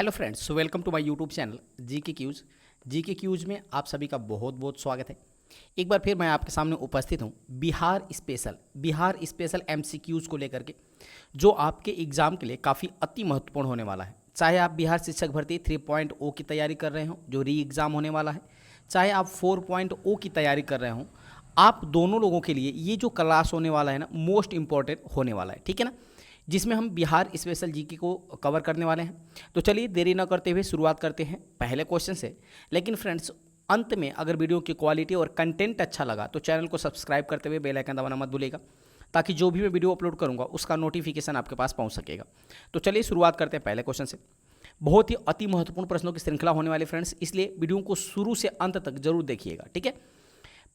Hello friends, welcome to my YouTube channel GK cues. GK cues में आप सभी का बहुत बहुत स्वागत है। एक बार फिर मैं आपके सामने उपस्थित हूँ बिहार स्पेशल एमसीक्यूज़ को लेकर के, जो आपके एग्ज़ाम के लिए काफ़ी अति महत्वपूर्ण होने वाला है। चाहे आप बिहार शिक्षक भर्ती 3.0 की तैयारी कर रहे हो, जो री एग्ज़ाम होने वाला है, चाहे आप 4.0 की तैयारी कर रहे हो, आप दोनों लोगों के लिए ये जो क्लास होने वाला है ना, मोस्ट इंपॉर्टेंट होने वाला है। ठीक है ना, जिसमें हम बिहार स्पेशल जीके को कवर करने वाले हैं। तो चलिए देरी न करते हुए शुरुआत करते हैं पहले क्वेश्चन से। लेकिन फ्रेंड्स, अंत में अगर वीडियो की क्वालिटी और कंटेंट अच्छा लगा तो चैनल को सब्सक्राइब करते हुए बेल आइकन दबाना मत भूलिएगा, ताकि जो भी मैं वीडियो अपलोड करूंगा उसका नोटिफिकेशन आपके पास पहुंच सकेगा। तो चलिए शुरुआत करते हैं पहले क्वेश्चन से। बहुत ही अति महत्वपूर्ण प्रश्नों की श्रृंखला होने वाली फ्रेंड्स, इसलिए वीडियो को शुरू से अंत तक जरूर देखिएगा। ठीक है,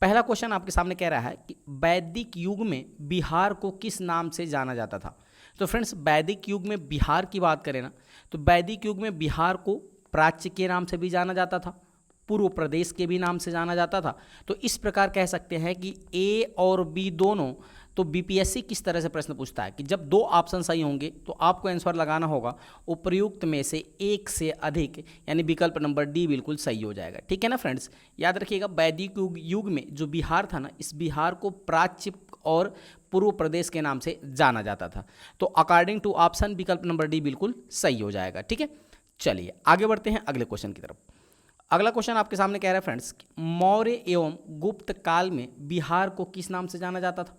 पहला क्वेश्चन आपके सामने कह रहा है कि वैदिक युग में बिहार को किस नाम से जाना जाता था। तो फ्रेंड्स, वैदिक युग में बिहार की बात करें ना, तो वैदिक युग में बिहार को प्राच्य के नाम से भी जाना जाता था, पूर्व प्रदेश के भी नाम से जाना जाता था। तो इस प्रकार कह सकते हैं कि ए और बी दोनों, तो बीपीएससी किस तरह से प्रश्न पूछता है कि जब दो ऑप्शन सही होंगे तो आपको आंसर लगाना होगा उपयुक्त में से एक से अधिक, यानी विकल्प नंबर डी बिल्कुल सही हो जाएगा। ठीक है ना फ्रेंड्स, याद रखिएगा वैदिक युग में जो बिहार था ना, इस बिहार को प्राच्य और पूर्व प्रदेश के नाम से जाना जाता था। तो अकॉर्डिंग टू ऑप्शन विकल्प नंबर डी बिल्कुल सही हो जाएगा। ठीक है, चलिए आगे बढ़ते हैं अगले क्वेश्चन की तरफ। अगला क्वेश्चन आपके सामने कह रहा है फ्रेंड्स, मौर्य एवं गुप्त काल में बिहार को किस नाम से जाना जाता था।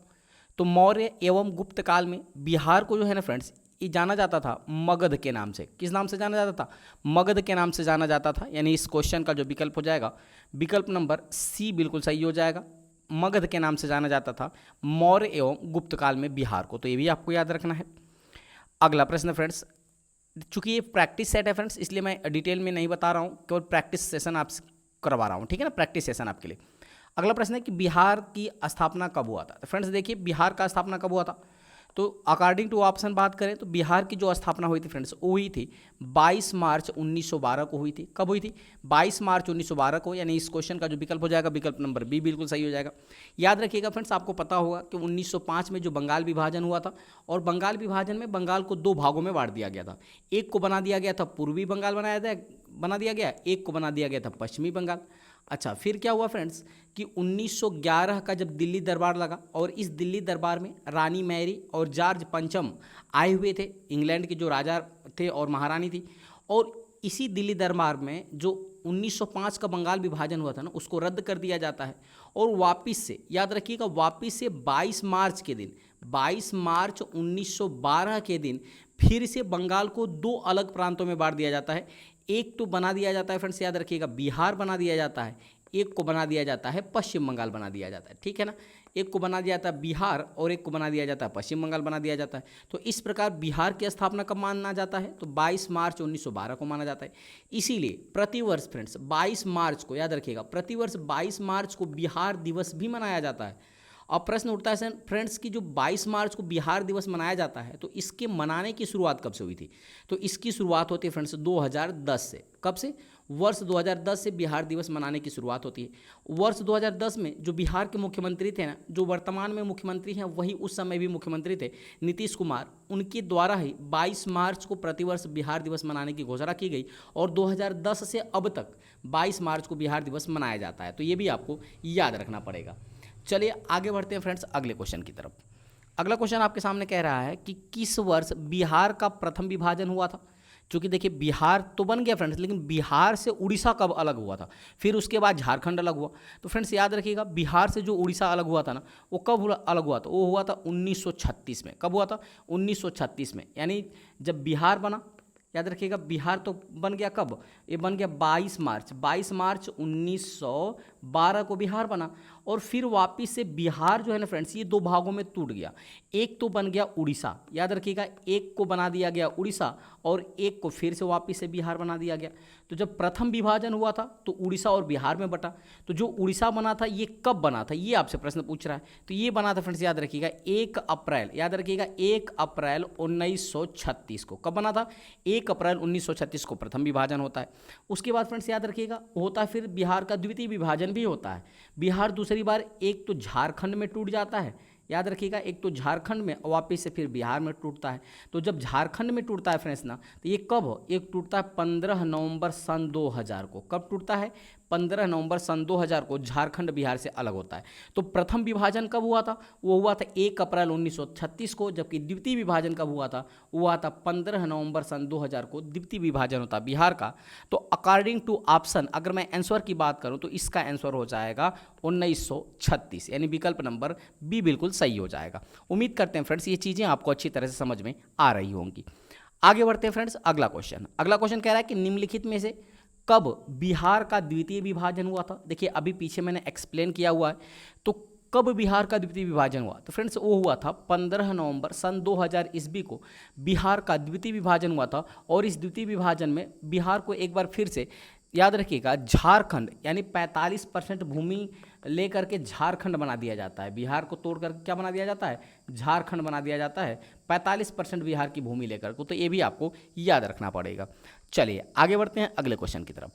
तो मौर्य एवं गुप्त काल में बिहार को जो है ना फ्रेंड्स, ये जाना जाता था मगध के नाम से। किस नाम से जाना जाता था? मगध के नाम से जाना जाता था। यानी इस क्वेश्चन का जो विकल्प हो जाएगा, विकल्प नंबर सी बिल्कुल सही हो जाएगा। मगध के नाम से जाना जाता था मौर्य एवं गुप्त काल में बिहार को। तो ये भी आपको याद रखना है। अगला प्रश्न फ्रेंड्स, चूंकि ये प्रैक्टिस सेट है फ्रेंड्स, इसलिए मैं डिटेल में नहीं बता रहा हूँ, केवल प्रैक्टिस सेशन आप करवा रहा हूँ। ठीक है ना, प्रैक्टिस सेशन आपके लिए। अगला प्रश्न है कि बिहार की स्थापना कब हुआ था। तो फ्रेंड्स देखिए, बिहार का स्थापना कब हुआ था, तो अकॉर्डिंग टू ऑप्शन बात करें तो बिहार की जो स्थापना हुई थी फ्रेंड्स, वो हुई थी 22 मार्च 1912 को हुई थी। कब हुई थी? 22 मार्च 1912 को। यानी इस क्वेश्चन का जो विकल्प हो जाएगा, विकल्प नंबर बी बिल्कुल सही हो जाएगा। याद रखिएगा फ्रेंड्स, आपको पता होगा कि 1905 में जो बंगाल विभाजन हुआ था, और बंगाल विभाजन में बंगाल को दो भागों में बांट दिया गया था। एक को बना दिया गया था पूर्वी बंगाल बना दिया गया, एक को बना दिया गया था पश्चिमी बंगाल। अच्छा, फिर क्या हुआ फ्रेंड्स कि 1911 का जब दिल्ली दरबार लगा, और इस दिल्ली दरबार में रानी मैरी और जॉर्ज पंचम आए हुए थे, इंग्लैंड के जो राजा थे और महारानी थी। और इसी दिल्ली दरबार में जो 1905 का बंगाल विभाजन हुआ था ना, उसको रद्द कर दिया जाता है। और वापस से, याद रखिएगा, वापस से 22 मार्च के दिन, 22 मार्च 1912 के दिन फिर से बंगाल को दो अलग प्रांतों में बांट दिया जाता है। एक तो बना दिया जाता है फ्रेंड्स, याद रखिएगा, बिहार बना दिया जाता है। एक को बना दिया जाता है पश्चिम बंगाल बना दिया जाता है। ठीक है ना, एक को बना दिया जाता है बिहार, और एक को बना दिया जाता है पश्चिम बंगाल बना दिया जाता है। तो इस प्रकार बिहार की स्थापना कब माना जाता है, तो 22 मार्च 1912 को माना जाता है। इसीलिए प्रतिवर्ष फ्रेंड्स 22 मार्च को, याद रखिएगा, प्रतिवर्ष 22 मार्च को बिहार दिवस भी मनाया जाता है। अब प्रश्न उठता है फ्रेंड्स कि जो 22 मार्च को बिहार दिवस मनाया जाता है, तो इसके मनाने की शुरुआत कब से हुई थी। तो इसकी शुरुआत होती है फ्रेंड्स 2010 से। कब से? वर्ष 2010 से बिहार दिवस मनाने की शुरुआत होती है। वर्ष 2010 में जो बिहार के मुख्यमंत्री थे ना, जो वर्तमान में मुख्यमंत्री हैं, वही उस समय भी मुख्यमंत्री थे, नीतीश कुमार, उनके द्वारा ही 22 मार्च को प्रतिवर्ष बिहार दिवस मनाने की घोषणा की गई। और 2010 से अब तक 22 मार्च को बिहार दिवस मनाया जाता है। तो ये भी आपको याद रखना पड़ेगा। चलिए आगे बढ़ते हैं फ्रेंड्स अगले क्वेश्चन की तरफ। अगला क्वेश्चन आपके सामने कह रहा है कि किस वर्ष बिहार का प्रथम विभाजन हुआ था। क्योंकि देखिए, बिहार तो बन गया फ्रेंड्स, लेकिन बिहार से उड़ीसा कब अलग हुआ था, फिर उसके बाद झारखंड अलग हुआ। तो फ्रेंड्स याद रखिएगा, बिहार से जो उड़ीसा अलग हुआ था ना, वो कब अलग हुआ था? वो हुआ था 1936 में। कब हुआ था? 1936 में। यानी जब बिहार बना, याद रखिएगा, बिहार तो बन गया कब? ये बन गया 22 मार्च 1912 को बिहार बना। और फिर वापस से बिहार जो है ना फ्रेंड्स, ये दो भागों में टूट गया। एक तो बन गया उड़ीसा, याद रखिएगा, एक को बना दिया गया उड़ीसा, और एक को फिर से वापस से बिहार बना दिया गया। तो जब प्रथम विभाजन हुआ था तो उड़ीसा और बिहार में बटा। तो जो उड़ीसा बना था ये कब बना था, ये आपसे प्रश्न पूछ रहा है। तो ये बना था फ्रेंड्स, याद रखिएगा, 1 अप्रैल, याद रखिएगा, 1 अप्रैल 1936 को। कब बना था? 1 अप्रैल 1936 को प्रथम विभाजन होता है। उसके बाद फ्रेंड्स याद रखिएगा, होता है फिर बिहार का द्वितीय विभाजन भी होता है। बिहार दूसरी बार एक तो झारखंड में टूट जाता है, याद रखिएगा, एक तो झारखंड में और वापस से फिर बिहार में टूटता है। तो जब झारखंड में टूटता है फ्रेंड्स ना, तो ये कब हो, एक टूटता है 15 नवंबर सन 2000 को। कब टूटता है, 15 नवंबर सन 2000 को झारखंड बिहार से अलग होता है। तो प्रथम विभाजन कब हुआ था, वो हुआ था 1 अप्रैल 1936 को, जबकि द्वितीय विभाजन कब हुआ था, वो हुआ था 15 नवंबर सन 2000 को द्वितीय विभाजन होता बिहार का। तो अकॉर्डिंग टू ऑप्शन, अगर मैं आंसर की बात करूं तो इसका आंसर हो जाएगा 1936, यानी विकल्प नंबर बी बिल्कुल सही हो जाएगा। उम्मीद करते हैं फ्रेंड्स ये चीज़ें आपको अच्छी तरह से समझ में आ रही होंगी। आगे बढ़ते हैं फ्रेंड्स, अगला क्वेश्चन कह रहा है कि निम्नलिखित में से कब बिहार का द्वितीय विभाजन हुआ था। देखिए अभी पीछे मैंने एक्सप्लेन किया हुआ है, तो कब बिहार का द्वितीय विभाजन हुआ, तो फ्रेंड्स वो हुआ था 15 नवंबर सन 2000 ईस्वी को बिहार का द्वितीय विभाजन हुआ था। और इस द्वितीय विभाजन में बिहार को एक बार फिर से याद रखिएगा, झारखंड यानी 45% भूमि लेकर के झारखंड बना दिया जाता है। बिहार को तोड़ कर क्या बना दिया जाता है, झारखंड बना दिया जाता है 45% बिहार की भूमि लेकर को। तो ये भी आपको याद रखना पड़ेगा। चलिए आगे बढ़ते हैं अगले क्वेश्चन की तरफ।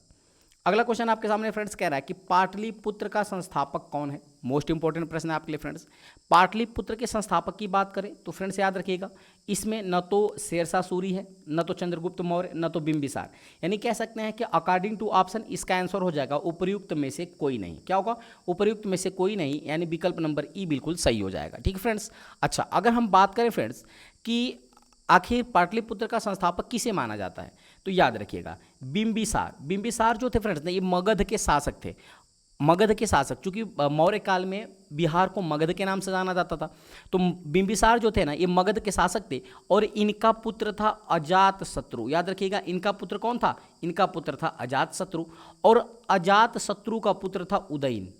अगला क्वेश्चन आपके सामने फ्रेंड्स कह रहा है कि पाटलिपुत्र का संस्थापक कौन है। मोस्ट इंपॉर्टेंट प्रश्न है आपके लिए फ्रेंड्स। पाटलिपुत्र के संस्थापक की बात करें तो फ्रेंड्स याद रखिएगा, इसमें न तो शेरशाह सूरी है, न तो चंद्रगुप्त मौर्य, न तो बिंबिसार। यानी कह सकते हैं कि अकॉर्डिंग टू ऑप्शन इसका आंसर हो जाएगा उपर्युक्त में से कोई नहीं। क्या होगा, उपर्युक्त में से कोई नहीं, यानी विकल्प नंबर ई बिल्कुल सही हो जाएगा। ठीक है फ्रेंड्स। अच्छा, अगर हम बात करें फ्रेंड्स कि आखिर पाटलिपुत्र का संस्थापक किसे माना जाता है, तो याद रखिएगा बिंबिसार। बिंबिसार जो थे फ्रेंड्स ये मगध के शासक थे। मगध के शासक, चूंकि मौर्य काल में बिहार को मगध के नाम से जाना जाता था, तो बिंबिसार जो थे ना ये मगध के शासक थे। और इनका पुत्र था अजात शत्रु। याद रखिएगा इनका पुत्र कौन था, इनका पुत्र था अजात शत्रु। और अजात शत्रु का पुत्र था उदयन।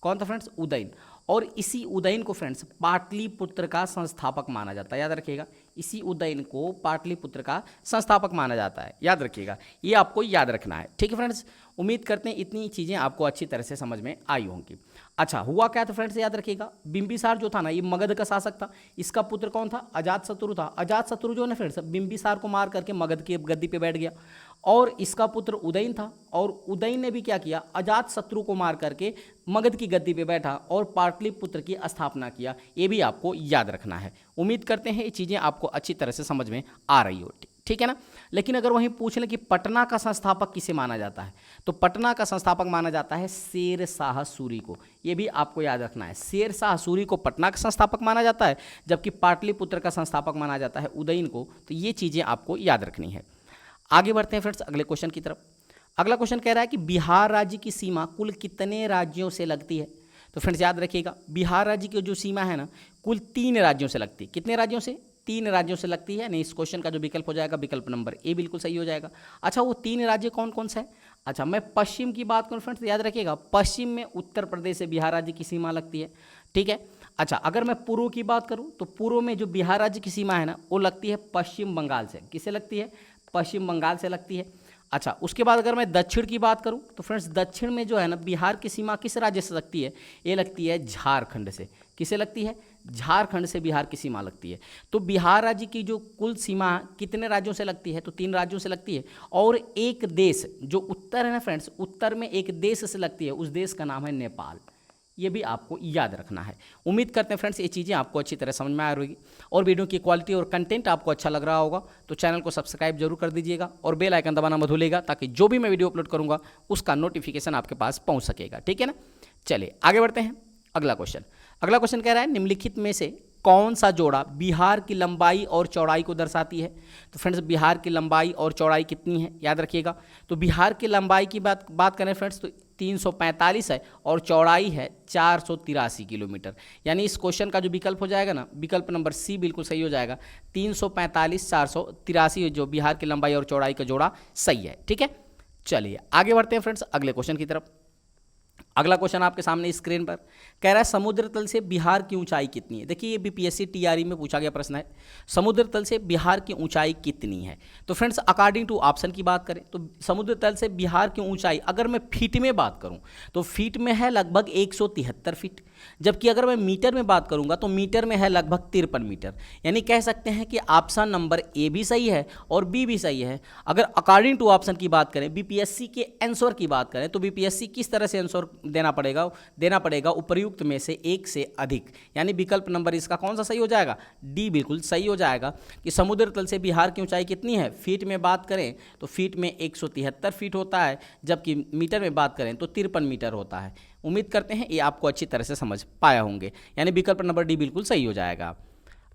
कौन था फ्रेंड्स, उदयन। और इसी उदयन को फ्रेंड्स पाटलिपुत्र का संस्थापक माना जाता है। याद रखिएगा इसी उदयन को पाटलिपुत्र का संस्थापक माना जाता है। याद रखिएगा, ये आपको याद रखना है। ठीक है फ्रेंड्स, उम्मीद करते हैं इतनी चीज़ें आपको अच्छी तरह से समझ में आई होंगी। अच्छा, हुआ क्या था फ्रेंड्स, याद रखिएगा बिंबिसार जो था ना ये मगध का शासक था। इसका पुत्र कौन था, अजातशत्रु था। अजातशत्रु जो है ना फ्रेंड्स बिंबिसार को मार करके मगध की गद्दी पे बैठ गया। और इसका पुत्र उदयन था, और उदयन ने भी क्या किया, अजातशत्रु को मार करके मगध की गद्दी पे बैठा और पाटलिपुत्र की स्थापना किया। ये भी आपको याद रखना है। उम्मीद करते हैं ये चीज़ें आपको अच्छी तरह से समझ में आ रही हो। ठीक है ना। लेकिन अगर वहीं पूछ लें कि पटना का संस्थापक किसे माना जाता है, तो पटना का संस्थापक माना जाता है शेरशाह सूरी को। ये भी आपको याद रखना है, शेरशाह सूरी को पटना का संस्थापक माना जाता है, जबकि पाटलिपुत्र का संस्थापक माना जाता है उदयन को। तो ये चीज़ें आपको याद रखनी है। आगे बढ़ते हैं फ्रेंड्स अगले क्वेश्चन की तरफ। अगला क्वेश्चन कह रहा है कि बिहार राज्य की सीमा कुल कितने राज्यों से लगती है। तो फ्रेंड्स याद रखिएगा बिहार राज्य की जो सीमा है ना कुल 3 राज्यों से लगती है। कितने राज्यों से, 3 राज्यों से लगती है। नहीं, इस क्वेश्चन का जो विकल्प हो जाएगा विकल्प नंबर ए बिल्कुल सही हो जाएगा। अच्छा, वो 3 राज्य कौन कौन से हैं। अच्छा, मैं पश्चिम की बात करूँ फ्रेंड्स, याद रखिएगा पश्चिम में उत्तर प्रदेश से बिहार राज्य की सीमा लगती है। ठीक है। अच्छा, अगर मैं पूर्व की बात करूँ तो पूर्व में जो बिहार राज्य की सीमा है ना वो लगती है पश्चिम बंगाल से। किससे लगती है, पश्चिम बंगाल से लगती है। अच्छा, उसके बाद अगर मैं दक्षिण की बात करूं तो फ्रेंड्स दक्षिण में जो है ना बिहार की सीमा किस राज्य से लगती है, ये लगती है झारखंड से। किसे लगती है, झारखंड से बिहार की सीमा लगती है। तो बिहार राज्य की जो कुल सीमा कितने राज्यों से लगती है, तो 3 राज्यों से लगती है। और एक देश जो उत्तर है ना फ्रेंड्स, उत्तर में एक देश से लगती है, उस देश का नाम है नेपाल। ये भी आपको याद रखना है। उम्मीद करते हैं फ्रेंड्स ये चीज़ें आपको अच्छी तरह समझ में आ रही होगी और वीडियो की क्वालिटी और कंटेंट आपको अच्छा लग रहा होगा तो चैनल को सब्सक्राइब जरूर कर दीजिएगा और बेल आइकन दबाना मत भूलिएगा ताकि जो भी मैं वीडियो अपलोड करूंगा उसका नोटिफिकेशन आपके पास पहुंच सकेगा। ठीक है ना। चलिए आगे बढ़ते हैं। अगला क्वेश्चन कह रहा है निम्नलिखित में से कौन सा जोड़ा बिहार की लंबाई और चौड़ाई को दर्शाती है। तो फ्रेंड्स बिहार की लंबाई और चौड़ाई कितनी है, याद रखिएगा। तो बिहार की लंबाई की बात करें फ्रेंड्स तो 345 है और चौड़ाई है 483 किलोमीटर। यानी इस क्वेश्चन का जो विकल्प हो जाएगा ना विकल्प नंबर सी बिल्कुल सही हो जाएगा। 345 483 जो बिहार की लंबाई और चौड़ाई का जोड़ा सही है। ठीक है। चलिए आगे बढ़ते हैं फ्रेंड्स अगले क्वेश्चन की तरफ। अगला क्वेश्चन आपके सामने स्क्रीन पर कह रहा है समुद्र तल से बिहार की ऊंचाई कितनी है। देखिए ये बीपीएससी टीआरई में पूछा गया प्रश्न है, समुद्र तल से बिहार की ऊंचाई कितनी है। तो फ्रेंड्स अकॉर्डिंग टू ऑप्शन की बात करें तो समुद्र तल से बिहार की ऊंचाई अगर मैं फीट में बात करूं तो फीट में है लगभग 173 फीट, जबकि अगर मैं मीटर में बात करूंगा तो मीटर में है लगभग 53 मीटर। यानी कह सकते हैं कि ऑप्शन नंबर ए भी सही है और बी भी सही है। अगर अकॉर्डिंग टू ऑप्शन की बात करें बीपीएससी के आंसर की बात करें तो बीपीएससी किस तरह से आंसर देना पड़ेगा उपर्युक्त में से एक से अधिक, यानी विकल्प नंबर इसका कौन सा सही हो जाएगा, डी बिल्कुल सही हो जाएगा। कि समुद्र तल से बिहार की ऊंचाई कितनी है, फीट में बात करें तो फीट में 173 फीट होता है, जबकि मीटर में बात करें तो 53 मीटर होता है। उम्मीद करते हैं ये आपको अच्छी तरह से समझ पाया होंगे, यानी विकल्प नंबर डी बिल्कुल सही हो जाएगा।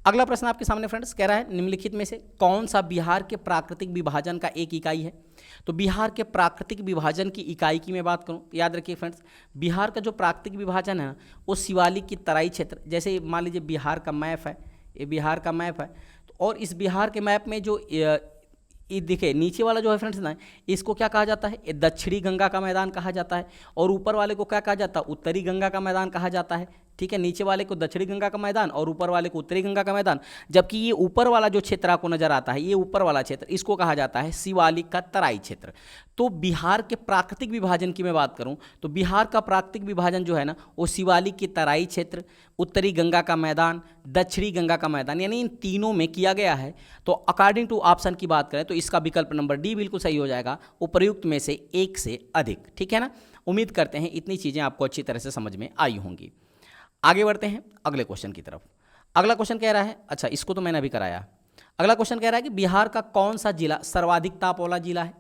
अगला प्रश्न आपके सामने फ्रेंड्स कह रहा है निम्नलिखित में से कौन सा बिहार के प्राकृतिक विभाजन का एक इकाई है। तो बिहार के प्राकृतिक विभाजन की इकाई की मैं बात करूं तो याद रखिए फ्रेंड्स, बिहार का जो प्राकृतिक विभाजन है ना वो शिवालिक की तराई क्षेत्र, जैसे मान लीजिए बिहार का मैप है, ये बिहार का मैप है, तो और इस बिहार के मैप में जो ये देखिए नीचे वाला जो है फ्रेंड्स ना, इसको क्या कहा जाता है, ये दक्षिणी गंगा का मैदान कहा जाता है, और ऊपर वाले को क्या कहा जाता है, उत्तरी गंगा का मैदान कहा जाता है। ठीक है, नीचे वाले को दक्षिणी गंगा का मैदान और ऊपर वाले को उत्तरी गंगा का मैदान, जबकि ये ऊपर वाला जो क्षेत्र आपको नजर आता है, ये ऊपर वाला क्षेत्र, इसको कहा जाता है शिवालिक का तराई क्षेत्र। तो बिहार के प्राकृतिक विभाजन की मैं बात करूं तो बिहार का प्राकृतिक विभाजन जो है ना वो शिवालिक की तराई क्षेत्र, उत्तरी गंगा का मैदान, दक्षिणी गंगा का मैदान, यानी इन तीनों में किया गया है। तो अकॉर्डिंग टू ऑप्शन की बात करें तो इसका विकल्प नंबर डी बिल्कुल सही हो जाएगा, उपर्युक्त में से एक से अधिक। ठीक है ना, उम्मीद करते हैं इतनी चीज़ें आपको अच्छी तरह से समझ में आई होंगी। आगे बढ़ते हैं अगले क्वेश्चन की तरफ। अगला क्वेश्चन कह रहा है, अच्छा इसको तो मैंने अभी कराया। अगला क्वेश्चन कह रहा है कि बिहार का कौन सा जिला सर्वाधिक ताप वाला जिला है।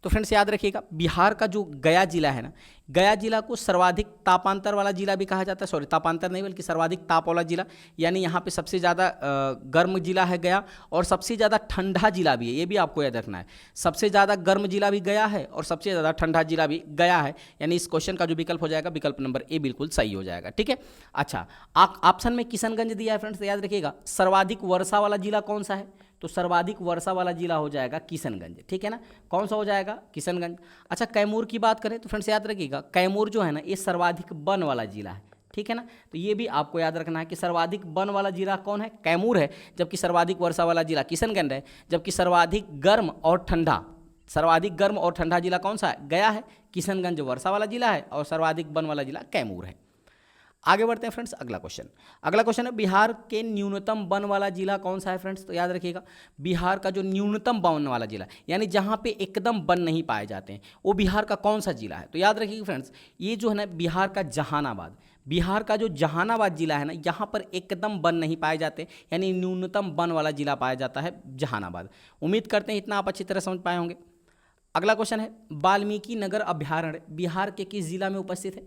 तो फ्रेंड्स याद रखिएगा, बिहार का जो गया जिला है ना, गया जिला को सर्वाधिक तापांतर वाला जिला भी कहा जाता है, सॉरी तापांतर नहीं बल्कि सर्वाधिक ताप वाला जिला, यानी यहाँ पे सबसे ज़्यादा गर्म जिला है गया, और सबसे ज़्यादा ठंडा जिला भी है, ये भी आपको याद रखना है। सबसे ज़्यादा गर्म जिला भी गया है और सबसे ज़्यादा ठंडा जिला भी गया है, यानी इस क्वेश्चन का जो विकल्प हो जाएगा विकल्प नंबर ए बिल्कुल सही हो जाएगा। ठीक है, अच्छा ऑप्शन में किशनगंज दिया है फ्रेंड्स, याद रखिएगा सर्वाधिक वर्षा वाला जिला कौन सा है, तो सर्वाधिक वर्षा वाला जिला हो जाएगा किशनगंज। ठीक है ना, कौन सा हो जाएगा, किशनगंज। अच्छा कैमूर की बात करें तो फ्रेंड्स याद रखिएगा, कैमूर जो है ना ये सर्वाधिक वन वाला जिला है। ठीक है ना, तो ये भी आपको याद रखना है कि सर्वाधिक वन वाला जिला कौन है, कैमूर है, जबकि सर्वाधिक वर्षा वाला जिला किशनगंज है, जबकि सर्वाधिक गर्म और ठंडा जिला कौन सा है, गया है। किशनगंज वर्षा वाला जिला है और सर्वाधिक वन वाला जिला कैमूर है। आगे बढ़ते हैं फ्रेंड्स, अगला क्वेश्चन है बिहार के न्यूनतम वन वाला जिला कौन सा है फ्रेंड्स। तो याद रखिएगा, बिहार का जो न्यूनतम वन वाला जिला, यानी जहाँ पे एकदम वन नहीं पाए जाते हैं, वो बिहार का कौन सा जिला है। तो याद रखिएगा फ्रेंड्स, ये जो है ना बिहार का जो जहानाबाद जिला है ना, यहाँ पर एकदम वन नहीं पाए जाते, यानी न्यूनतम वन वाला जिला पाया जाता है जहानाबाद। उम्मीद करते हैं इतना आप अच्छी तरह समझ पाए होंगे। अगला क्वेश्चन है वाल्मीकि नगर अभ्यारण्य बिहार के किस जिला में उपस्थित है।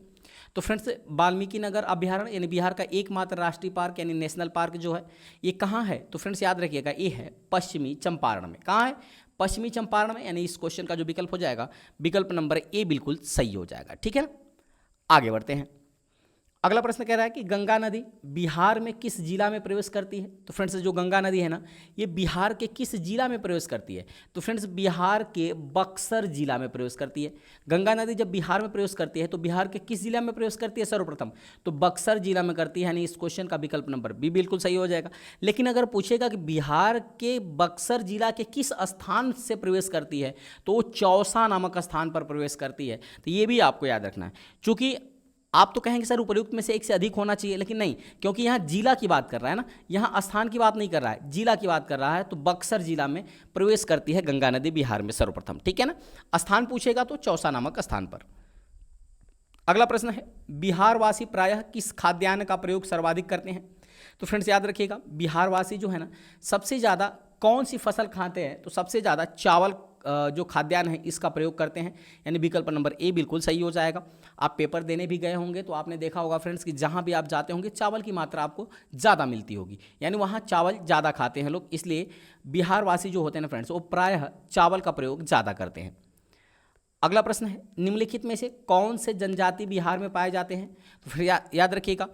तो फ्रेंड्स वाल्मीकि नगर अभ्यारण्य यानी बिहार का एकमात्र राष्ट्रीय पार्क यानी नेशनल पार्क जो है ये कहाँ है, तो फ्रेंड्स याद रखिएगा ये है पश्चिमी चंपारण में। कहाँ है, पश्चिमी चंपारण में, यानी इस क्वेश्चन का जो विकल्प हो जाएगा विकल्प नंबर ए बिल्कुल सही हो जाएगा। ठीक है ना, आगे बढ़ते हैं। अगला प्रश्न कह रहा है कि गंगा नदी बिहार में किस जिला में प्रवेश करती है। तो फ्रेंड्स जो गंगा नदी है ना ये बिहार के किस जिला में प्रवेश करती है, तो फ्रेंड्स बिहार के बक्सर जिला में प्रवेश करती है। गंगा नदी जब बिहार में प्रवेश करती है तो बिहार के किस जिला में प्रवेश करती है, सर्वप्रथम तो बक्सर जिला में करती है, यानी इस क्वेश्चन का विकल्प नंबर बी बिल्कुल सही हो जाएगा। लेकिन अगर पूछेगा कि बिहार के बक्सर जिला के किस स्थान से प्रवेश करती है, तो वो चौसा नामक स्थान पर प्रवेश करती है। तो ये भी आपको याद रखना है, चूँकि आप तो कहेंगे सर उपर्युक्त में से एक से अधिक होना चाहिए, लेकिन नहीं, क्योंकि यहाँ जिला की बात कर रहा है ना, यहाँ स्थान की बात नहीं कर रहा है, जिला की बात कर रहा है। तो बक्सर जिला में प्रवेश करती है गंगा नदी बिहार में सर्वप्रथम। ठीक है ना, स्थान पूछेगा तो चौसा नामक स्थान पर। अगला प्रश्न है बिहारवासी प्रायः किस खाद्यान्न का प्रयोग सर्वाधिक करते हैं। तो फ्रेंड्स याद रखिएगा, बिहारवासी जो है ना सबसे ज़्यादा कौन सी फसल खाते हैं, तो सबसे ज़्यादा चावल जो खाद्यान्न है इसका प्रयोग करते हैं, यानी विकल्प नंबर ए बिल्कुल सही हो जाएगा। आप पेपर देने भी गए होंगे तो आपने देखा होगा फ्रेंड्स कि जहाँ भी आप जाते होंगे चावल की मात्रा आपको ज़्यादा मिलती होगी, यानी वहाँ चावल ज़्यादा खाते हैं लोग, इसलिए बिहारवासी जो होते हैं ना फ्रेंड्स वो प्रायः चावल का प्रयोग ज़्यादा करते हैं। अगला प्रश्न है निम्नलिखित में से कौन से जनजाति बिहार में पाए जाते हैं। तो फिर याद रखिएगा,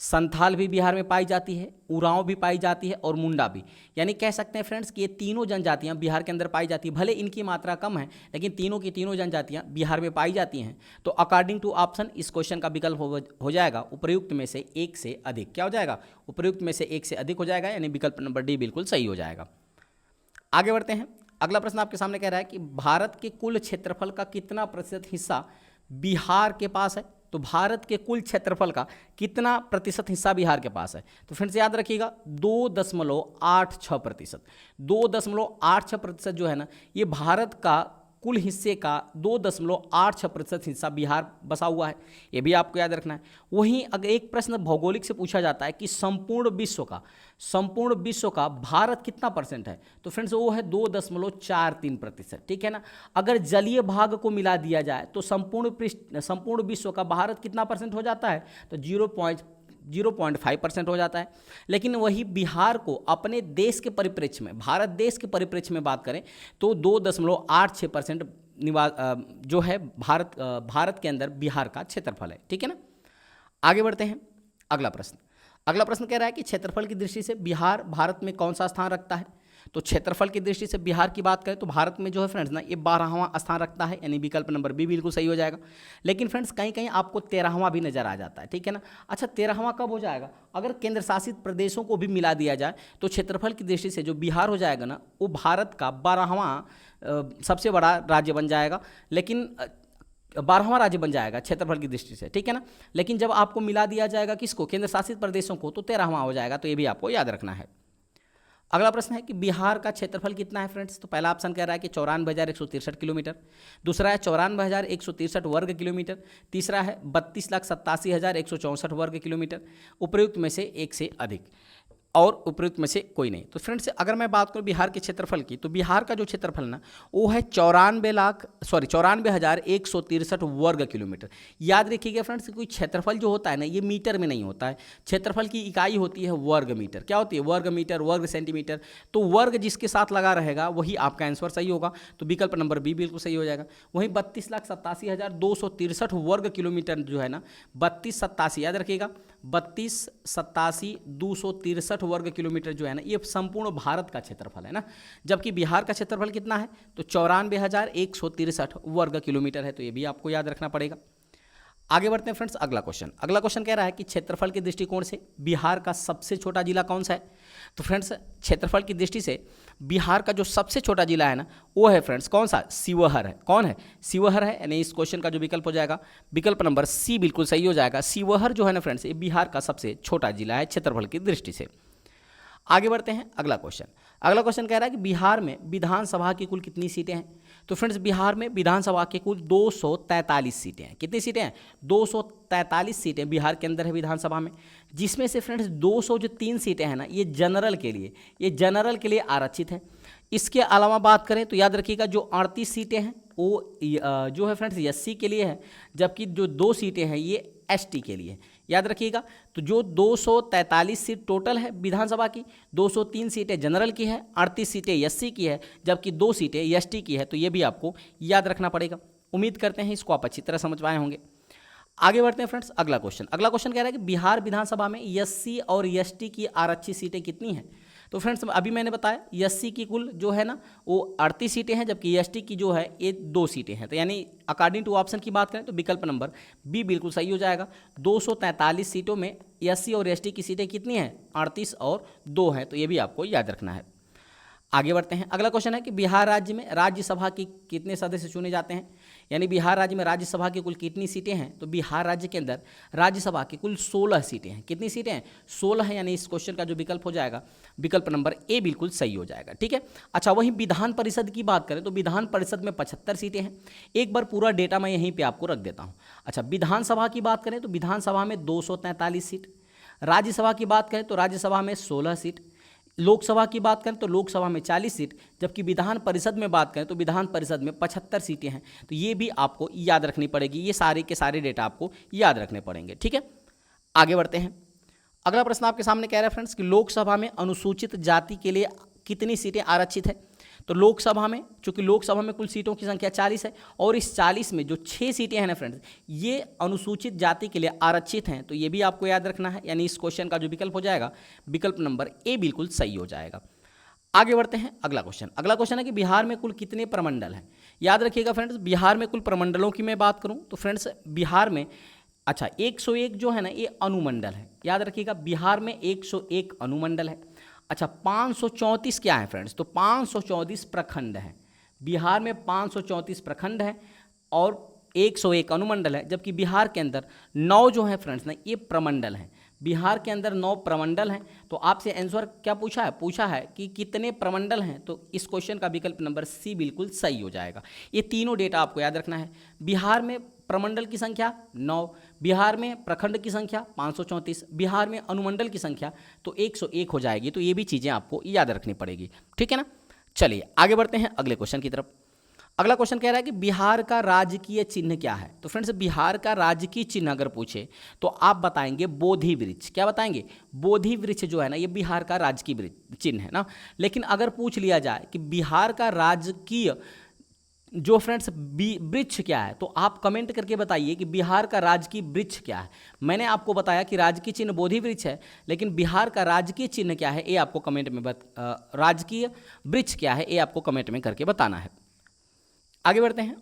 संथाल भी बिहार में पाई जाती है, उरांव भी पाई जाती है और मुंडा भी, यानी कह सकते हैं फ्रेंड्स कि ये तीनों जनजातियां बिहार के अंदर पाई जाती है। भले इनकी मात्रा कम है लेकिन तीनों की तीनों जनजातियां बिहार में पाई जाती हैं। तो अकॉर्डिंग टू ऑप्शन इस क्वेश्चन का विकल्प हो जाएगा उपर्युक्त में से एक से अधिक। क्या हो जाएगा, उपर्युक्त में से एक से अधिक हो जाएगा, यानी विकल्प नंबर डी बिल्कुल सही हो जाएगा। आगे बढ़ते हैं। अगला प्रश्न आपके सामने कह रहा है कि भारत के कुल क्षेत्रफल का कितना प्रतिशत हिस्सा बिहार के पास है। तो भारत के कुल क्षेत्रफल का कितना प्रतिशत हिस्सा बिहार के पास है। तो फ्रेंड्स याद रखिएगा 2.86%। 2.86% जो है ना ये भारत का कुल हिस्से का 2.86% हिस्सा बिहार बसा हुआ है, ये भी आपको याद रखना है। वहीं अगर एक प्रश्न भौगोलिक से पूछा जाता है कि संपूर्ण विश्व का भारत कितना परसेंट है, तो फ्रेंड्स वो है 2.43%, ठीक है ना। अगर जलीय भाग को मिला दिया जाए तो संपूर्ण विश्व का भारत कितना परसेंट हो जाता है, तो 0.5% हो जाता है। लेकिन वही बिहार को अपने देश के परिप्रेक्ष्य में, भारत देश के परिप्रेक्ष्य में बात करें तो 2.86% जो है भारत के अंदर बिहार का क्षेत्रफल है, ठीक है ना। आगे बढ़ते हैं। अगला प्रश्न कह रहा है कि क्षेत्रफल की दृष्टि से बिहार भारत में कौन सा स्थान रखता है। तो क्षेत्रफल की दृष्टि से बिहार की बात करें तो भारत में जो है फ्रेंड्स ना, ये 12वां स्थान रखता है, यानी विकल्प नंबर बी बिल्कुल सही हो जाएगा। लेकिन फ्रेंड्स कहीं कहीं आपको 13वां भी नजर आ जाता है, ठीक है ना। अच्छा 13वां कब हो जाएगा, अगर केंद्र शासित प्रदेशों को भी मिला दिया जाए तो क्षेत्रफल की दृष्टि से जो बिहार हो जाएगा ना, वो भारत का 12वां सबसे बड़ा राज्य बन जाएगा, लेकिन 12वां राज्य बन जाएगा क्षेत्रफल की दृष्टि से, ठीक है ना। लेकिन जब आपको मिला दिया जाएगा किसको, केंद्र शासित प्रदेशों को, तो 13वां हो जाएगा, तो ये भी आपको याद रखना है। अगला प्रश्न है कि बिहार का क्षेत्रफल कितना है फ्रेंड्स। तो पहला ऑप्शन कह रहा है कि 94,163 किलोमीटर, दूसरा है 94,163 वर्ग किलोमीटर, तीसरा है 32,87,164 वर्ग किलोमीटर, उपयुक्त में से एक से अधिक और उपयुक्त में से कोई नहीं। तो फ्रेंड्स अगर मैं बात करूं बिहार के क्षेत्रफल की, तो बिहार का जो क्षेत्रफल ना वो है 94,163 वर्ग किलोमीटर। याद रखिएगा फ्रेंड्स, कोई क्षेत्रफल जो होता है ना, ये मीटर में नहीं होता है, क्षेत्रफल की इकाई होती है वर्ग मीटर। क्या होती है, वर्ग मीटर, वर्ग सेंटीमीटर। तो वर्ग जिसके साथ लगा रहेगा वही आपका आंसर सही होगा, तो विकल्प नंबर बी बिल्कुल सही हो जाएगा। वहीं 32,87,263 वर्ग किलोमीटर जो है ना, 3287 याद रखिएगा, 3287,263 वर्ग किलोमीटर जो है ना, ये संपूर्ण भारत का क्षेत्रफल है ना। जबकि बिहार का क्षेत्रफल कितना है, तो 94,163 वर्ग किलोमीटर है, तो ये भी आपको याद रखना पड़ेगा। आगे बढ़ते हैं फ्रेंड्स। अगला क्वेश्चन कह रहा है कि क्षेत्रफल के दृष्टिकोण से बिहार का सबसे छोटा जिला कौन सा है। तो फ्रेंड्स क्षेत्रफल की दृष्टि से बिहार का जो सबसे छोटा जिला है ना, वो है फ्रेंड्स कौन सा, शिवहर है। कौन है, शिवहर है, यानी इस क्वेश्चन का जो विकल्प हो जाएगा, विकल्प नंबर सी बिल्कुल सही हो जाएगा। शिवहर जो है ना फ्रेंड्स, ये बिहार का सबसे छोटा जिला है क्षेत्रफल की दृष्टि से। आगे बढ़ते हैं। अगला क्वेश्चन कह रहा है कि बिहार में विधानसभा की कुल कितनी सीटें हैं। तो फ्रेंड्स बिहार में विधानसभा के कुल 243 सीटें हैं। कितनी सीटें हैं, 243 सीटें बिहार के अंदर है विधानसभा में, जिसमें से फ्रेंड्स 203 सीटें हैं ना, ये जनरल के लिए आरक्षित है। इसके अलावा बात करें तो याद रखिएगा जो 38 सीटें हैं वो जो है फ्रेंड्स एससी के लिए है, जबकि जो 2 सीटें हैं ये एसटी के लिए। याद रखिएगा, तो जो 243 सीट टोटल है विधानसभा की, 203 सीटें जनरल की है, 38 सीटें एससी की है, जबकि 2 सीटें एसटी की है, तो ये भी आपको याद रखना पड़ेगा। उम्मीद करते हैं इसको आप अच्छी तरह समझ पाए होंगे। आगे बढ़ते हैं फ्रेंड्स। अगला क्वेश्चन कह रहा है कि बिहार विधानसभा में एससी और एसटी की आरक्षित सीटें कितनी हैं। तो फ्रेंड्स अभी मैंने बताया एससी की कुल जो है ना वो 38 सीटें हैं, जबकि एसटी की जो है ये 2 सीटें हैं। तो यानी अकॉर्डिंग टू ऑप्शन की बात करें तो विकल्प नंबर बी बिल्कुल सही हो जाएगा। 243 सीटों में एससी और एसटी की सीटें कितनी हैं, 38 और 2 हैं, तो ये भी आपको याद रखना है। आगे बढ़ते हैं। अगला क्वेश्चन है कि बिहार राज्य में राज्यसभा की कितने सदस्य चुने जाते हैं, यानी बिहार राज्य में राज्यसभा की कुल कितनी सीटें हैं। तो बिहार राज्य के अंदर राज्यसभा की कुल 16 सीटें हैं। कितनी सीटें हैं, 16 हैं, यानी इस क्वेश्चन का जो विकल्प हो जाएगा विकल्प नंबर ए बिल्कुल सही हो जाएगा, ठीक है। अच्छा वहीं विधान परिषद की बात करें तो विधान परिषद में 75 सीटें हैं। एक बार पूरा डेटा मैं यहीं पर आपको रख देता हूँ। अच्छा विधानसभा की बात करें तो विधानसभा में 243 सीट, राज्यसभा की बात करें तो राज्यसभा में 16 सीट, लोकसभा की बात करें तो लोकसभा में 40 सीट, जबकि विधान परिषद में बात करें तो विधान परिषद में 75 सीटें हैं। तो ये भी आपको याद रखनी पड़ेगी, ये सारे के सारे डेटा आपको याद रखने पड़ेंगे, ठीक है। आगे बढ़ते हैं। अगला प्रश्न आपके सामने कह रहा है फ्रेंड्स कि लोकसभा में अनुसूचित जाति के लिए कितनी सीटें आरक्षित है। तो लोकसभा में, चूंकि लोकसभा में कुल सीटों की संख्या 40 है और इस 40 में जो 6 सीटें हैं ना फ्रेंड्स ये अनुसूचित जाति के लिए आरक्षित हैं, तो ये भी आपको याद रखना है, यानी इस क्वेश्चन का जो विकल्प हो जाएगा विकल्प नंबर ए बिल्कुल सही हो जाएगा। आगे बढ़ते हैं। अगला क्वेश्चन है कि बिहार में कुल कितने प्रमंडल हैं। याद रखिएगा फ्रेंड्स बिहार में कुल प्रमंडलों की मैं बात करूं तो फ्रेंड्स बिहार में 101 जो है ना ये अनुमंडल है। याद रखिएगा बिहार में 101 अनुमंडल है। अच्छा 534 क्या है फ्रेंड्स, तो 534 प्रखंड हैं। बिहार में 534 प्रखंड हैं और 101 अनुमंडल है, जबकि बिहार के अंदर 9 जो है फ्रेंड्स ना ये प्रमंडल हैं। बिहार के अंदर 9 प्रमंडल हैं। तो आपसे आंसर क्या पूछा है कि कितने प्रमंडल हैं, तो इस क्वेश्चन का विकल्प नंबर सी बिल्कुल सही हो जाएगा। ये तीनों डेटा आपको याद रखना है। बिहार में प्रमंडल की संख्या 9, बिहार में प्रखंड की संख्या 534, बिहार में अनुमंडल की संख्या तो 101 हो जाएगी। तो ये भी चीज़ें आपको याद रखनी पड़ेगी, ठीक है ना। चलिए आगे बढ़ते हैं अगले क्वेश्चन की तरफ। अगला क्वेश्चन कह रहा है कि बिहार का राजकीय चिन्ह क्या है। तो फ्रेंड्स, बिहार का राजकीय चिन्ह अगर पूछे तो आप बताएंगे बोधि वृक्ष। क्या बताएंगे? बोधि वृक्ष जो है ना, ये बिहार का राजकीय चिन्ह है ना। लेकिन अगर पूछ लिया जाए कि बिहार का राजकीय जो फ्रेंड्स वृक्ष क्या है, तो आप कमेंट करके बताइए कि बिहार का राजकीय वृक्ष क्या है। मैंने आपको बताया कि राजकीय चिन्ह बोधि वृक्ष है, लेकिन बिहार का राजकीय चिन्ह क्या है ये आपको कमेंट में राजकीय वृक्ष क्या है ये आपको कमेंट में करके बताना है। आगे बढ़ते हैं।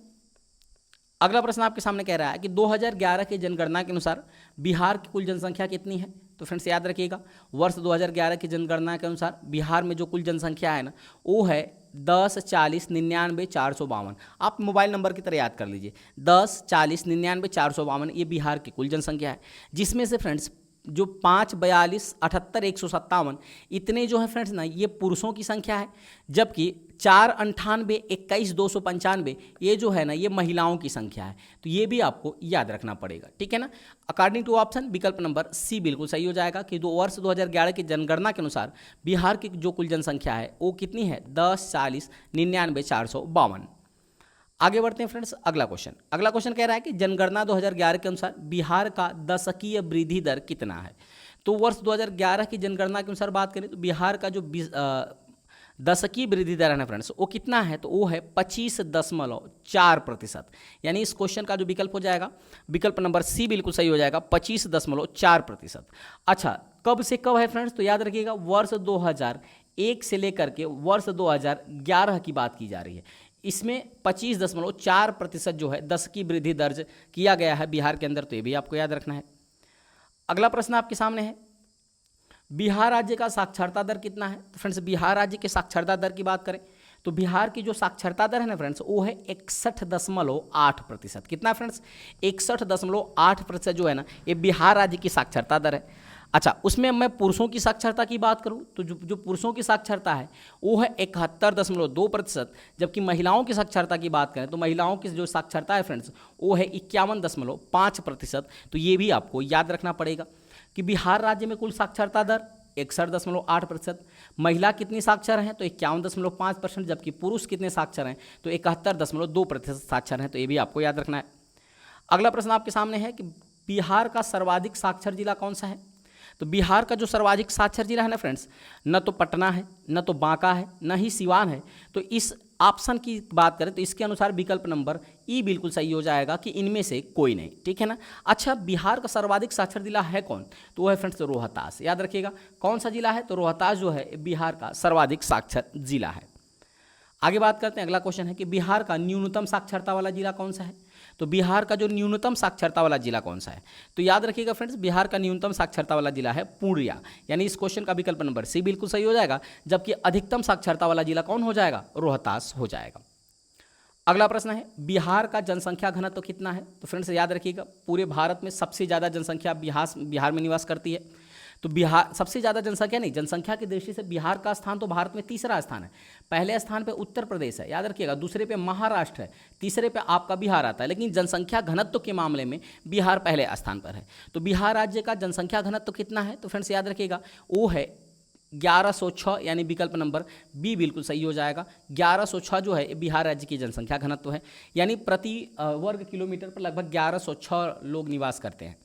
अगला प्रश्न आपके सामने कह रहा है कि 2011 की जनगणना के अनुसार बिहार की कुल जनसंख्या कितनी है। तो फ्रेंड्स याद रखिएगा, वर्ष 2011 की जनगणना के अनुसार बिहार में जो कुल जनसंख्या है ना, वो है 10 40 99 452। आप मोबाइल नंबर की तरह याद कर लीजिए, 10 40 99 452 ये बिहार की कुल जनसंख्या है। जिसमें से फ्रेंड्स जो 5 42 78 157 इतने जो है फ्रेंड्स ना, ये पुरुषों की संख्या है, जबकि 4 98 21 295 ये जो है ना, ये महिलाओं की संख्या है। तो ये भी आपको याद रखना पड़ेगा, ठीक है ना। अकॉर्डिंग टू ऑप्शन विकल्प नंबर सी बिल्कुल सही हो जाएगा कि वर्ष 2011 की जनगणना के अनुसार बिहार की जो कुल जनसंख्या है वो कितनी है, 10 40 99 452। आगे बढ़ते हैं फ्रेंड्स। अगला क्वेश्चन कह रहा है कि जनगणना 2011 के अनुसार बिहार का दशकीय वृद्धि दर कितना है। तो वर्ष 2011 की जनगणना के अनुसार बात करें तो बिहार का जो दशकीय वृद्धि दर है ना फ्रेंड्स, वो कितना है, तो वो है 25.4%। यानी इस क्वेश्चन का जो विकल्प हो जाएगा, विकल्प नंबर सी बिल्कुल सही हो जाएगा, 25.4%। अच्छा, कब से कब है फ्रेंड्स, तो याद रखिएगा वर्ष 2001 से लेकर के वर्ष 2011 की बात की जा रही है। इसमें 25.4% जो है दशकीय वृद्धि दर्ज किया गया है बिहार के अंदर। तो ये भी आपको याद रखना है। अगला प्रश्न आपके सामने है, बिहार राज्य का साक्षरता दर कितना है। तो फ्रेंड्स, बिहार राज्य के साक्षरता दर की बात करें तो बिहार की जो साक्षरता दर है ना फ्रेंड्स, वो है 61.8%। कितना फ्रेंड्स, 61.8% जो है ना, ये बिहार राज्य की साक्षरता दर है। अच्छा, उसमें मैं पुरुषों की साक्षरता की बात करूं तो जो पुरुषों की साक्षरता है वो है 71.2%, जबकि महिलाओं की साक्षरता की बात करें तो महिलाओं की जो साक्षरता है फ्रेंड्स वो है 51.5%। तो ये भी आपको याद रखना पड़ेगा कि बिहार राज्य में कुल साक्षरता दर 61.8%, महिला कितनी साक्षर हैं तो 51.5%, जबकि पुरुष कितने साक्षर हैं तो 71.2% साक्षर हैं। तो ये भी आपको याद रखना है। अगला प्रश्न आपके सामने है कि बिहार का सर्वाधिक साक्षर जिला कौन सा है। तो बिहार का जो सर्वाधिक साक्षर जिला है ना फ्रेंड्स, न तो पटना है, न तो बांका है, न ही सिवान है। तो इस ऑप्शन की बात करें तो इसके अनुसार विकल्प नंबर ई बिल्कुल सही हो जाएगा कि इनमें से कोई नहीं, ठीक है ना। अच्छा, बिहार का सर्वाधिक साक्षर जिला है कौन, तो वो है फ्रेंड्स रोहतास। याद रखिएगा कौन सा जिला है, तो रोहतास जो है बिहार का सर्वाधिक साक्षर जिला है। आगे बात करते हैं। अगला क्वेश्चन है कि बिहार का न्यूनतम साक्षरता वाला जिला कौन सा है। तो बिहार का जो न्यूनतम साक्षरता वाला जिला कौन सा है, तो याद रखिएगा फ्रेंड्स, बिहार का न्यूनतम साक्षरता वाला जिला है पूर्णिया। यानी इस क्वेश्चन का विकल्प नंबर सी बिल्कुल सही हो जाएगा, जबकि अधिकतम साक्षरता वाला जिला कौन हो जाएगा, रोहतास हो जाएगा। अगला प्रश्न है, बिहार का जनसंख्या घनत्व तो कितना है। तो फ्रेंड्स याद रखिएगा, पूरे भारत में सबसे ज़्यादा जनसंख्या बिहार में निवास करती है। तो बिहार सबसे ज़्यादा जनसंख्या नहीं, जनसंख्या की दृष्टि से बिहार का स्थान तो भारत में तीसरा स्थान है। पहले स्थान पे उत्तर प्रदेश है, याद रखिएगा, दूसरे पे महाराष्ट्र है, तीसरे पे आपका बिहार आता है। लेकिन जनसंख्या घनत्व के मामले में बिहार पहले स्थान पर है। तो बिहार राज्य का जनसंख्या घनत्व कितना है, तो फ्रेंड्स याद रखिएगा वो है 1106। यानी विकल्प नंबर बी बिल्कुल सही हो जाएगा। 1106 जो है बिहार राज्य की जनसंख्या घनत्व है, यानी प्रति वर्ग किलोमीटर पर लगभग 1106 लोग निवास करते हैं।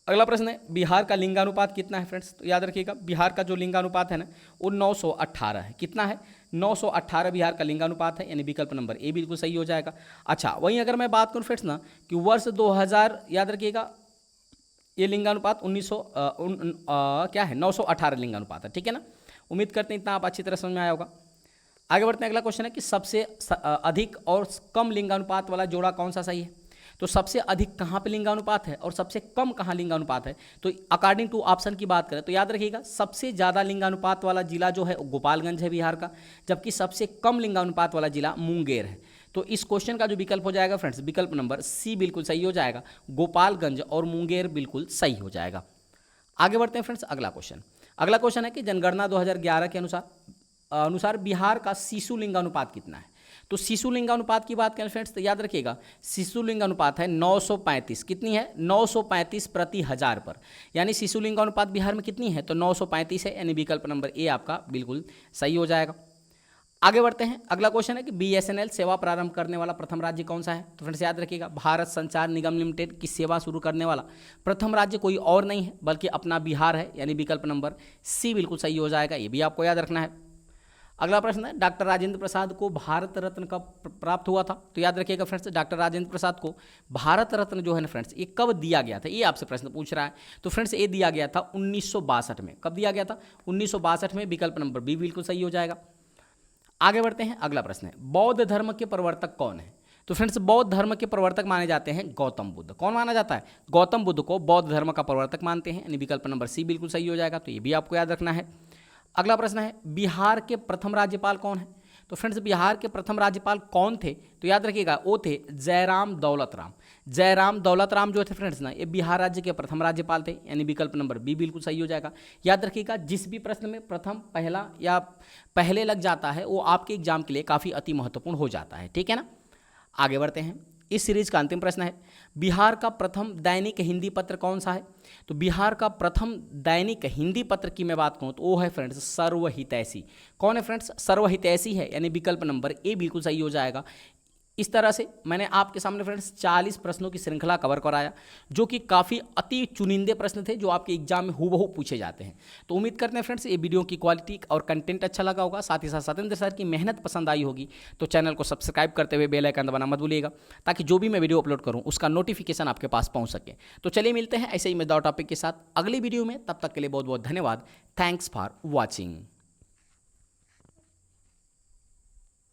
अगला प्रश्न है, बिहार का लिंगानुपात कितना है फ्रेंड्स। तो याद रखिएगा, बिहार का जो लिंगानुपात है ना वो 918 है। कितना है, 918 बिहार का लिंगानुपात है, यानी विकल्प नंबर ए बिल्कुल सही हो जाएगा। अच्छा, वहीं अगर मैं बात करूं फ्रेंड्स ना कि वर्ष 2000, याद रखिएगा ये लिंगानुपात 918 लिंगानुपात है, ठीक है ना। उम्मीद करते हैं इतना आप अच्छी तरह समझ में आया होगा। आगे बढ़ते हैं। अगला क्वेश्चन है कि सबसे अधिक और कम लिंगानुपात वाला जोड़ा कौन सा सही है। तो सबसे अधिक कहाँ पे लिंगानुपात है और सबसे कम कहाँ लिंगानुपात है, तो अकॉर्डिंग टू ऑप्शन की बात करें तो याद रखिएगा सबसे ज़्यादा लिंगानुपात वाला जिला जो है गोपालगंज है बिहार का, जबकि सबसे कम लिंगानुपात वाला जिला मुंगेर है। तो इस क्वेश्चन का जो विकल्प हो जाएगा फ्रेंड्स, विकल्प नंबर सी बिल्कुल सही हो जाएगा, गोपालगंज और मुंगेर बिल्कुल सही हो जाएगा। आगे बढ़ते हैं फ्रेंड्स, अगला क्वेश्चन है कि जनगणना 2011 के अनुसार बिहार का शिशु लिंगानुपात कितना है। तो शिशु लिंगानुपात की बात करें फ्रेंड्स तो याद रखिएगा शिशु लिंगानुपात है 935। कितनी है? 935 प्रति हजार पर, यानी शिशु लिंगानुपात बिहार में कितनी है? तो 935 है, यानी विकल्प नंबर ए आपका बिल्कुल सही हो जाएगा। आगे बढ़ते हैं, अगला क्वेश्चन है कि BSNL सेवा प्रारंभ करने वाला प्रथम राज्य कौन सा है। तो फ्रेंड्स याद रखिएगा भारत संचार निगम लिमिटेड की सेवा शुरू करने वाला प्रथम राज्य कोई और नहीं है बल्कि अपना बिहार है, यानी विकल्प नंबर सी बिल्कुल सही हो जाएगा। ये भी आपको याद रखना है। अगला प्रश्न है डॉक्टर राजेंद्र प्रसाद को भारत रत्न कब प्राप्त हुआ था। तो याद रखिएगा फ्रेंड्स डॉक्टर राजेंद्र प्रसाद को भारत रत्न जो है ना फ्रेंड्स ये कब दिया गया था, ये आपसे प्रश्न पूछ रहा है। तो फ्रेंड्स ये दिया गया था 1962 में। कब दिया गया था? 1962 में, विकल्प नंबर बी बिल्कुल सही हो जाएगा। आगे बढ़ते हैं, अगला प्रश्न है बौद्ध धर्म के प्रवर्तक कौन है। तो फ्रेंड्स बौद्ध धर्म के प्रवर्तक माने जाते हैं गौतम बुद्ध। कौन माना जाता है? गौतम बुद्ध को बौद्ध धर्म का प्रवर्तक मानते हैं, यानी विकल्प नंबर सी बिल्कुल सही हो जाएगा। तो ये भी आपको याद रखना है। अगला प्रश्न है बिहार के प्रथम राज्यपाल कौन है। तो फ्रेंड्स बिहार के प्रथम राज्यपाल कौन थे? तो याद रखिएगा वो थे जयराम दौलत राम। जयराम दौलत राम जो थे फ्रेंड्स ना ये बिहार राज्य के प्रथम राज्यपाल थे, यानी विकल्प नंबर बी बिल्कुल सही हो जाएगा। याद रखिएगा जिस भी प्रश्न में प्रथम, पहला या पहले लग जाता है वो आपके एग्जाम के लिए काफ़ी अति महत्वपूर्ण हो जाता है, ठीक है ना। आगे बढ़ते हैं, इस सीरीज का अंतिम प्रश्न है बिहार का प्रथम दैनिक हिंदी पत्र कौन सा है। तो बिहार का प्रथम दैनिक हिंदी पत्र की मैं बात करूं तो वो है फ्रेंड्स सर्वहितैषी। कौन है फ्रेंड्स? सर्वहितैषी है, यानी विकल्प नंबर ए बिल्कुल सही हो जाएगा। इस तरह से मैंने आपके सामने फ्रेंड्स 40 प्रश्नों की श्रृंखला कवर कराया जो कि काफ़ी अति चुनिंदे प्रश्न थे जो आपके एग्जाम में हूबहू पूछे जाते हैं। तो उम्मीद करते हैं फ्रेंड्स ये वीडियो की क्वालिटी और कंटेंट अच्छा लगा होगा, साथ ही साथ सत्येंद्र सर की मेहनत पसंद आई होगी। तो चैनल को सब्सक्राइब करते हुए बेल आइकन दबाना मत भूलिएगा ताकि जो भी मैं वीडियो अपलोड करूँ उसका नोटिफिकेशन आपके पास पहुँच सके। तो चलिए मिलते हैं ऐसे ही मजेदार टॉपिक के साथ अगली वीडियो में, तब तक के लिए बहुत बहुत धन्यवाद। Thanks for watching.